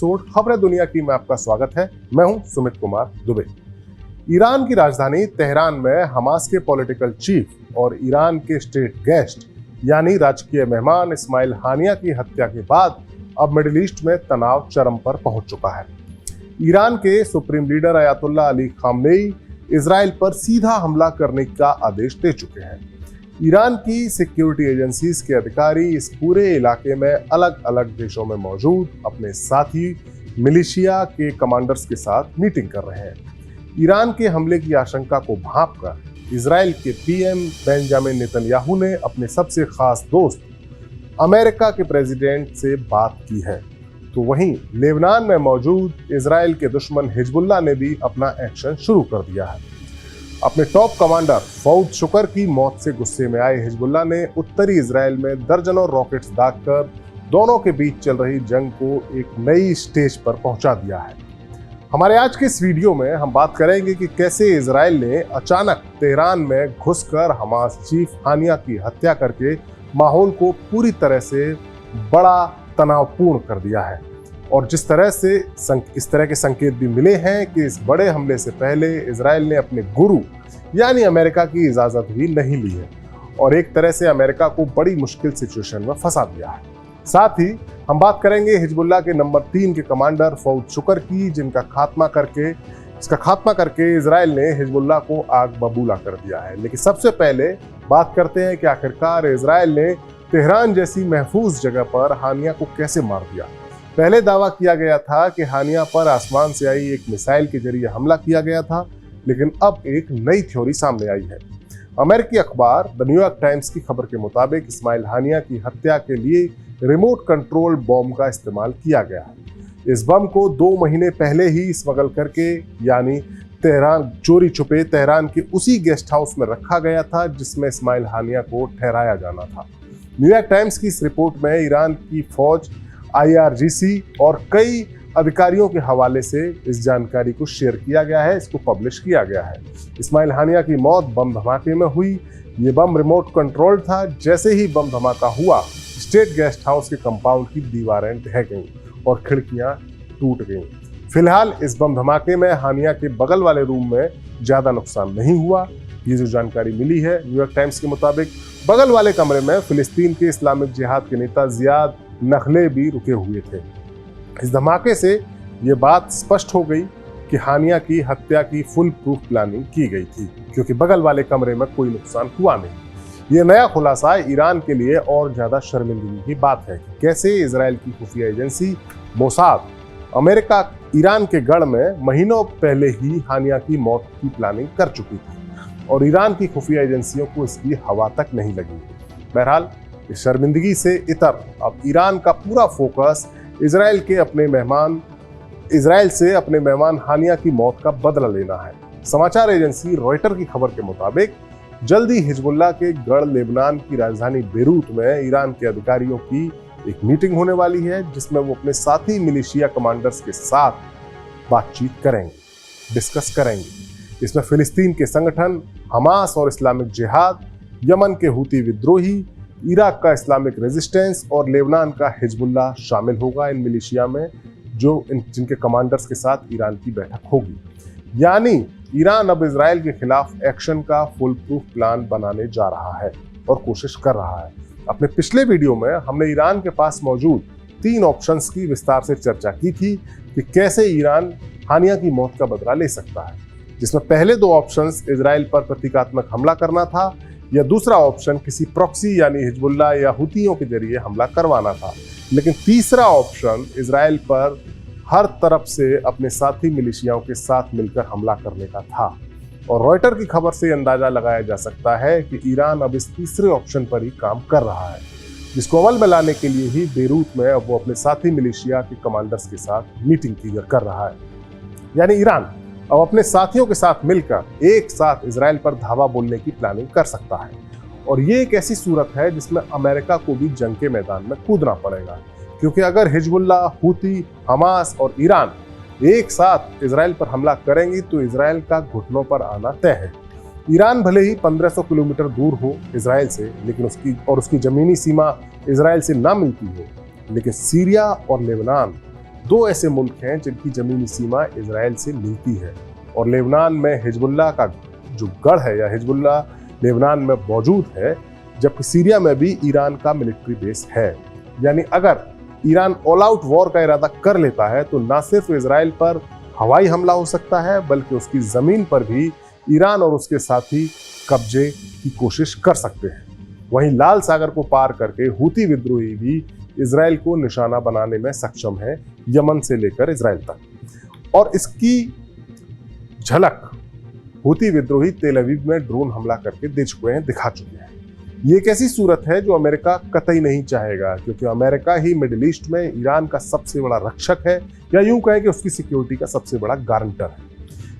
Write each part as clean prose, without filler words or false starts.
खबरें दुनिया की में आपका स्वागत है। मैं हूं सुमित कुमार दुबे। ईरान की राजधानी तेहरान में हमास के पॉलिटिकल चीफ और ईरान के स्टेट गेस्ट यानी राजकीय मेहमान इस्माइल हानिया की हत्या के बाद अब मिडिल ईस्ट में तनाव चरम पर पहुंच चुका है। ईरान के supreme leader Ayatollah Ali Khamenei Israel पर सीधा हमला करने का आदेश दे चुके हैं। ईरान की सिक्योरिटी एजेंसीज के अधिकारी इस पूरे इलाके में अलग अलग देशों में मौजूद अपने साथी मिलिशिया के कमांडर्स के साथ मीटिंग कर रहे हैं। ईरान के हमले की आशंका को भांपकर इजराइल के पीएम बेंजामिन नेतन्याहू ने अपने सबसे खास दोस्त अमेरिका के प्रेसिडेंट से बात की है। तो वहीं लेबनान में मौजूद इजराइल के दुश्मन हिजबुल्लाह ने भी अपना एक्शन शुरू कर दिया है। अपने टॉप कमांडर फौद शुकर की मौत से गुस्से में आए हिजबुल्लाह ने उत्तरी इजराइल में दर्जनों रॉकेट्स दागकर दोनों के बीच चल रही जंग को एक नई स्टेज पर पहुंचा दिया है। हमारे आज के इस वीडियो में हम बात करेंगे कि कैसे इजराइल ने अचानक तेहरान में घुसकर हमास चीफ हानिया की हत्या करके माहौल को पूरी तरह से बड़ा तनावपूर्ण कर दिया है, और जिस तरह से इस तरह के संकेत भी मिले हैं कि इस बड़े हमले से पहले इजराइल ने अपने गुरु यानी अमेरिका की इजाजत भी नहीं ली है और एक तरह से अमेरिका को बड़ी मुश्किल सिचुएशन में फंसा दिया है। साथ ही हम बात करेंगे हिजबुल्लाह के नंबर 3 के कमांडर फौद शुकर की, जिसका खात्मा करके इजराइल ने हिजबुल्लाह को आग बबूला कर दिया है। लेकिन सबसे पहले बात करते हैं कि आखिरकार इजराइल ने तेहरान जैसी महफूज जगह पर हानिया को कैसे मार दिया। पहले दावा किया गया था कि हानिया पर आसमान से आई एक मिसाइल के जरिए हमला किया गया था, लेकिन अब एक नई थ्योरी सामने आई है। अमेरिकी अखबार द न्यूयॉर्क टाइम्स की खबर के मुताबिक इस्माइल हानिया की हत्या के लिए रिमोट कंट्रोल बॉम्ब का इस्तेमाल किया गया है। इस बम को 2 महीने पहले ही स्मगल करके यानी चोरी छुपे तेहरान के उसी गेस्ट हाउस में रखा गया था जिसमें इस्माइल हानिया को ठहराया जाना था। न्यूयॉर्क टाइम्स की इस रिपोर्ट में ईरान की फौज, IRGC और कई अधिकारियों के हवाले से इस जानकारी को शेयर किया गया है, इसको पब्लिश किया गया है। इस्माइल हानिया की मौत बम धमाके में हुई। ये बम रिमोट कंट्रोल था। जैसे ही बम धमाका हुआ, स्टेट गेस्ट हाउस के कंपाउंड की दीवारें ढह गईं और खिड़कियां टूट गईं। फिलहाल इस बम धमाके में हानिया के बगल वाले रूम में ज्यादा नुकसान नहीं हुआ। ये जो जानकारी मिली है न्यूयॉर्क टाइम्स के मुताबिक, बगल वाले कमरे में फिलिस्तीन के इस्लामिक जिहाद के नेता जियाद नखले भी रुके हुए थे। इस धमाके से ये बात स्पष्ट हो गई कि हानिया की हत्या की फुल प्रूफ प्लानिंग की गई थी, क्योंकि बगल वाले कमरे में कोई नुकसान हुआ नहीं। ये नया खुलासा ईरान के लिए और ज्यादा शर्मिंदगी की बात है कि कैसे इजराइल की खुफिया एजेंसी मोसाद अमेरिका ईरान के गढ़ में महीनों पहले ही हानिया की मौत की प्लानिंग कर चुकी थी और ईरान की खुफिया एजेंसियों को इसकी हवा तक नहीं लगी। बहरहाल इस शर्मिंदगी से इतर अब ईरान का पूरा फोकस इजराइल से अपने मेहमान हानिया की मौत का बदला लेना है। समाचार एजेंसी रॉयटर की खबर के मुताबिक जल्दी हिजबुल्लाह के गढ़ लेबनान की राजधानी बेरूत में ईरान के अधिकारियों की एक मीटिंग होने वाली है, जिसमें वो अपने साथी मिलिशिया कमांडर्स के साथ बातचीत करेंगे, डिस्कस करेंगे। इसमें फिलिस्तीन के संगठन हमास और इस्लामिक जिहाद, यमन के हूती विद्रोही, इराक का इस्लामिक रेजिस्टेंस और लेबनान का हिजबुल्लाह शामिल होगा इन मिलिशिया में, जिनके कमांडर्स के साथ ईरान की बैठक होगी। यानी ईरान अब इजराइल के खिलाफ एक्शन का फुल प्रूफ प्लान बनाने जा रहा है और कोशिश कर रहा है। अपने पिछले वीडियो में हमने ईरान के पास मौजूद 3 ऑप्शंस की विस्तार से चर्चा की थी कि कैसे ईरान हानिया की मौत का बदला ले सकता है, जिसमें पहले 2 ऑप्शंस इजराइल पर प्रतीकात्मक हमला करना था या दूसरा ऑप्शन किसी प्रॉक्सी यानी हिजबुल्लाह या हुतियों के जरिए हमला करवाना था। लेकिन तीसरा ऑप्शन इजराइल पर हर तरफ से अपने साथी मिलिशियाओं के साथ मिलकर हमला करने का था, और रॉयटर की खबर से अंदाजा लगाया जा सकता है कि ईरान अब इस तीसरे ऑप्शन पर ही काम कर रहा है, जिसको अमल में लाने के लिए ही बेरूत में अब वो अपने साथी मिलिशिया के कमांडर्स के साथ मीटिंग कर रहा है। यानी ईरान अब अपने साथियों के साथ मिलकर एक साथ इजराइल पर धावा बोलने की प्लानिंग कर सकता है, और ये एक ऐसी सूरत है जिसमें अमेरिका को भी जंग के मैदान में कूदना पड़ेगा, क्योंकि अगर हिजबुल्लाह, हूती, हमास और ईरान एक साथ इजराइल पर हमला करेंगी तो इजराइल का घुटनों पर आना तय है। ईरान भले ही 1500 किलोमीटर दूर हो इजराइल से, लेकिन उसकी जमीनी सीमा इजराइल से ना मिलती हो, लेकिन सीरिया और लेबनान दो ऐसे मुल्क हैं जिनकी जमीनी सीमा इजराइल से मिलती है, और लेबनान में हिजबुल्लाह का जो गढ़ है या हिजबुल्लाह लेबनान में मौजूद है, जबकि सीरिया में भी ईरान का मिलिट्री बेस है। यानी अगर ईरान ऑल आउट वॉर का इरादा कर लेता है तो न सिर्फ इजराइल पर हवाई हमला हो सकता है, बल्कि उसकी जमीन पर भी ईरान और उसके साथी कब्जे की कोशिश कर सकते हैं। वहीं लाल सागर को पार करके हूती विद्रोही भी इजराइल को निशाना बनाने में सक्षम है, यमन से लेकर इजराइल तक। और इसकी झलक हूती विद्रोही तेल अवीव में ड्रोन हमला करके दे चुके हैं, दिखा चुके हैं। ये एक ऐसी सूरत है जो अमेरिका कतई नहीं चाहेगा, क्योंकि अमेरिका ही मिडिल ईस्ट में ईरान का सबसे बड़ा रक्षक है, या यूं कहें कि उसकी सिक्योरिटी का सबसे बड़ा गारंटर है।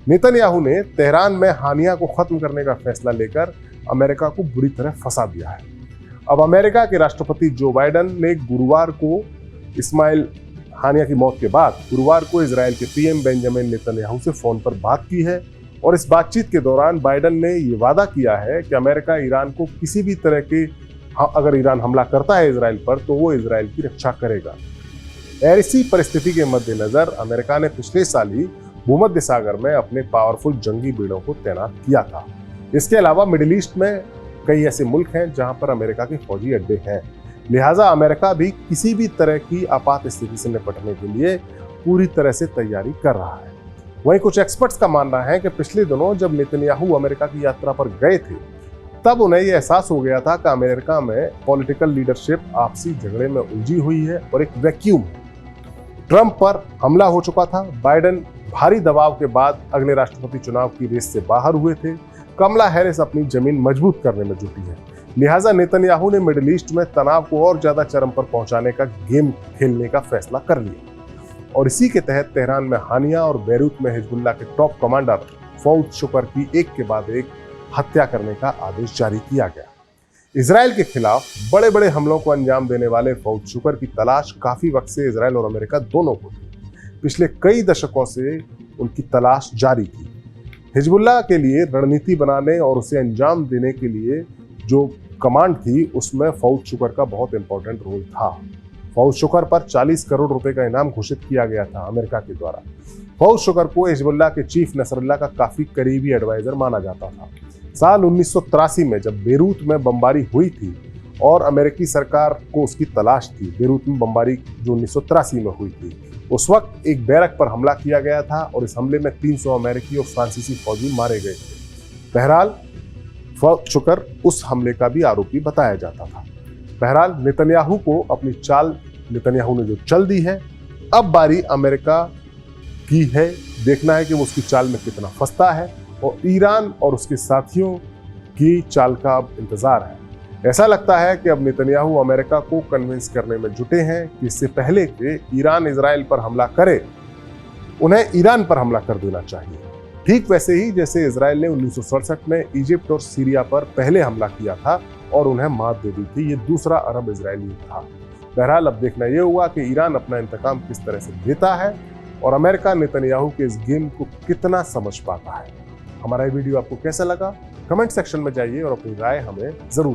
नेतन्याहू ने तेहरान में हानिया को खत्म करने का फैसला लेकर अमेरिका को बुरी तरह फंसा दिया है। अब अमेरिका के राष्ट्रपति जो बाइडेन ने गुरुवार को इस्माइल हानिया की मौत के बाद गुरुवार को इजराइल के पीएम बेंजामिन नेतन्याहू से फोन पर बात की है, और इस बातचीत के दौरान बाइडेन ने ये वादा किया है कि अमेरिका ईरान को किसी भी तरह के, अगर ईरान हमला करता है इजराइल पर, तो वो इजराइल की रक्षा करेगा। ऐसी परिस्थिति के मद्देनजर अमेरिका ने पिछले साल ही भूमध्य सागर में अपने पावरफुल जंगी बेड़ों को तैनात किया था। इसके अलावा मिडिल ईस्ट में कई ऐसे मुल्क हैं जहां पर अमेरिका के फौजी अड्डे हैं, लिहाजा अमेरिका भी किसी भी तरह की आपात स्थिति से निपटने के लिए पूरी तरह से तैयारी कर रहा है। वहीं कुछ एक्सपर्ट्स का मानना है कि पिछले दिनों जब नेतन्याहू अमेरिका की यात्रा पर गए थे, तब उन्हें यह एहसास हो गया था कि अमेरिका में पॉलिटिकल लीडरशिप आपसी झगड़े में उलझी हुई है और एक वैक्यूम है। ट्रंप पर हमला हो चुका था, बाइडेन भारी दबाव के बाद अगले राष्ट्रपति चुनाव की रेस से बाहर हुए थे, कमला हैरिस अपनी जमीन मजबूत करने में जुटी है, लिहाजा नेतन्याहू ने मिडिल ईस्ट में तनाव को और ज्यादा चरम पर पहुंचाने का गेम खेलने का फैसला कर लिया। और इसी के तहत तेहरान में हानिया और बैरूत में हिजबुल्लाह के टॉप कमांडर फौद शुक्र की एक के बाद एक हत्या करने का आदेश जारी किया गया। इजराइल के खिलाफ बड़े बड़े हमलों को अंजाम देने वाले फौद शुक्र की तलाश काफी वक्त से इजराइल और अमेरिका दोनों को थी। पिछले कई दशकों से उनकी तलाश जारी थी। हिजबुल्लाह के लिए रणनीति बनाने और उसे अंजाम देने के लिए जो कमांड थी, उसमें फौद शुक्र का बहुत इंपॉर्टेंट रोल था। फौद शुक्र पर 40 करोड़ रुपए का इनाम घोषित किया गया था अमेरिका के द्वारा। फौद शुक्र को हिजबुल्लाह के चीफ नसरुल्लाह का काफी करीबी एडवाइजर माना जाता था। साल 1983 में जब बेरूत में बमबारी हुई थी और अमेरिकी सरकार को उसकी तलाश थी, बेरूत में बमबारी जो 1983 में हुई थी, उस वक्त एक बैरक पर हमला किया गया था और इस हमले में 300 अमेरिकी और फ्रांसीसी फौजी मारे गए थे। बहरहाल फौद शुक्र उस हमले का भी आरोपी बताया जाता था। बहरहाल नेतन्याहू को अपनी चाल नेतन्याहू ने जो चल दी है, अब बारी अमेरिका की है, देखना है कि वो उसकी चाल में कितना फंसता है, और ईरान और उसके साथियों की चाल का अब इंतजार है। ऐसा लगता है कि अब नेतन्याहू अमेरिका को कन्विंस करने में जुटे हैं कि इससे पहले कि ईरान इजराइल पर हमला करे, उन्हें ईरान पर हमला कर देना चाहिए। ठीक वैसे ही जैसे इजराइल ने 1967 में इजिप्ट और सीरिया पर पहले हमला किया था और उन्हें मात दे दी थी। ये दूसरा अरब इजरायली था। बहरहाल अब देखना यह हुआ कि ईरान अपना इंतकाम किस तरह से देता है और अमेरिका नेतन्याहू के इस गेम को कितना समझ पाता है। हमारा ये वीडियो आपको कैसा लगा? कमेंट सेक्शन में जाइए और अपनी राय हमें जरूर